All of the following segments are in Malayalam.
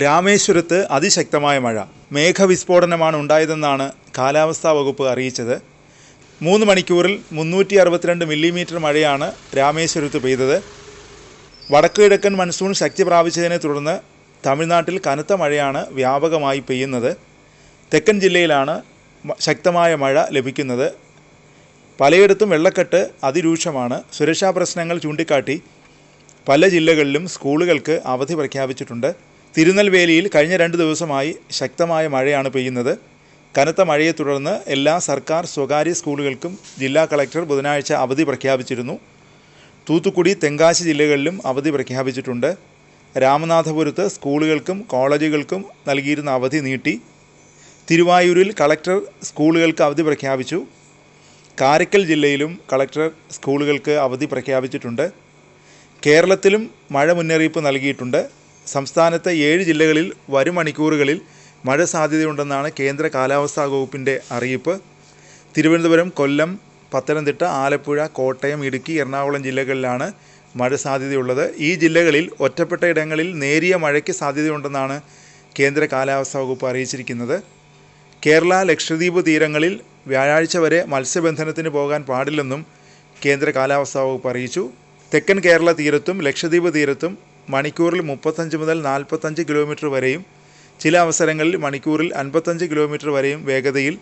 രാമേശ്വരത്ത് അതിശക്തമായ മഴ. മേഘവിസ്ഫോടനമാണ് ഉണ്ടായതെന്നാണ് കാലാവസ്ഥാ വകുപ്പ് അറിയിച്ചത്. 3 മണിക്കൂറിൽ 362 മില്ലിമീറ്റർ മഴയാണ് രാമേശ്വരത്ത് പെയ്തത്. വടക്ക് കിഴക്കൻ മൺസൂൺ ശക്തി പ്രാപിച്ചതിനെ തുടർന്ന് തമിഴ്നാട്ടിൽ കനത്ത മഴയാണ് വ്യാപകമായി പെയ്യുന്നത്. തെക്കൻ ജില്ലയിലാണ് ശക്തമായ മഴ ലഭിക്കുന്നത്. പലയിടത്തും വെള്ളക്കെട്ട് അതിരൂക്ഷമാണ്. സുരക്ഷാ പ്രശ്നങ്ങൾ ചൂണ്ടിക്കാട്ടി പല ജില്ലകളിലും സ്കൂളുകൾക്ക് അവധി പ്രഖ്യാപിച്ചിട്ടുണ്ട്. തിരുനെൽവേലിയിൽ കഴിഞ്ഞ 2 ദിവസമായി ശക്തമായ മഴയാണ് പെയ്യുന്നത്. കനത്ത മഴയെ തുടർന്ന് എല്ലാ സർക്കാർ സ്വകാര്യ സ്കൂളുകൾക്കും ജില്ലാ കളക്ടർ ബുധനാഴ്ച അവധി പ്രഖ്യാപിച്ചിരുന്നു. തൂത്തുക്കുടി, തെങ്കാശി ജില്ലകളിലും അവധി പ്രഖ്യാപിച്ചിട്ടുണ്ട്. രാമനാഥപുരത്ത് സ്കൂളുകൾക്കും കോളേജുകൾക്കും നൽകിയിരുന്ന അവധി നീട്ടി. തിരുവായൂരിൽ കളക്ടർ സ്കൂളുകൾക്ക് അവധി പ്രഖ്യാപിച്ചു. കാരയ്ക്കൽ ജില്ലയിലും കളക്ടർ സ്കൂളുകൾക്ക് അവധി പ്രഖ്യാപിച്ചിട്ടുണ്ട്. കേരളത്തിലും മഴ മുന്നറിയിപ്പ് നൽകിയിട്ടുണ്ട്. സംസ്ഥാനത്തെ 7 ജില്ലകളിൽ വരും മണിക്കൂറുകളിൽ മഴ സാധ്യതയുണ്ടെന്നാണ് കേന്ദ്ര കാലാവസ്ഥാ വകുപ്പിൻ്റെ അറിയിപ്പ്. തിരുവനന്തപുരം, കൊല്ലം, പത്തനംതിട്ട, ആലപ്പുഴ, കോട്ടയം, ഇടുക്കി, എറണാകുളം ജില്ലകളിലാണ് മഴ സാധ്യതയുള്ളത്. ഈ ജില്ലകളിൽ ഒറ്റപ്പെട്ട ഇടങ്ങളിൽ നേരിയ മഴയ്ക്ക് സാധ്യതയുണ്ടെന്നാണ് കേന്ദ്ര കാലാവസ്ഥാ വകുപ്പ് അറിയിച്ചിരിക്കുന്നത്. കേരള, ലക്ഷദ്വീപ് തീരങ്ങളിൽ വ്യാഴാഴ്ച വരെ മത്സ്യബന്ധനത്തിന് പോകാൻ പാടില്ലെന്നും കേന്ദ്ര കാലാവസ്ഥാ വകുപ്പ് അറിയിച്ചു. തെക്കൻ കേരള തീരത്തും ലക്ഷദ്വീപ് തീരത്തും മണിക്കൂറിൽ 35 മുതൽ 45 കിലോമീറ്റർ വരെയും ചില അവസരങ്ങളിൽ മണിക്കൂറിൽ 55 കിലോമീറ്റർ വരെയും വേഗതയിൽ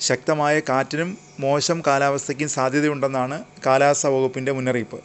ശക്തമായ കാറ്റിനും മോശം കാലാവസ്ഥയ്ക്കും സാധ്യതയുണ്ടെന്നാണ് കാലാവസ്ഥാ വകുപ്പിൻ്റെ മുന്നറിയിപ്പ്.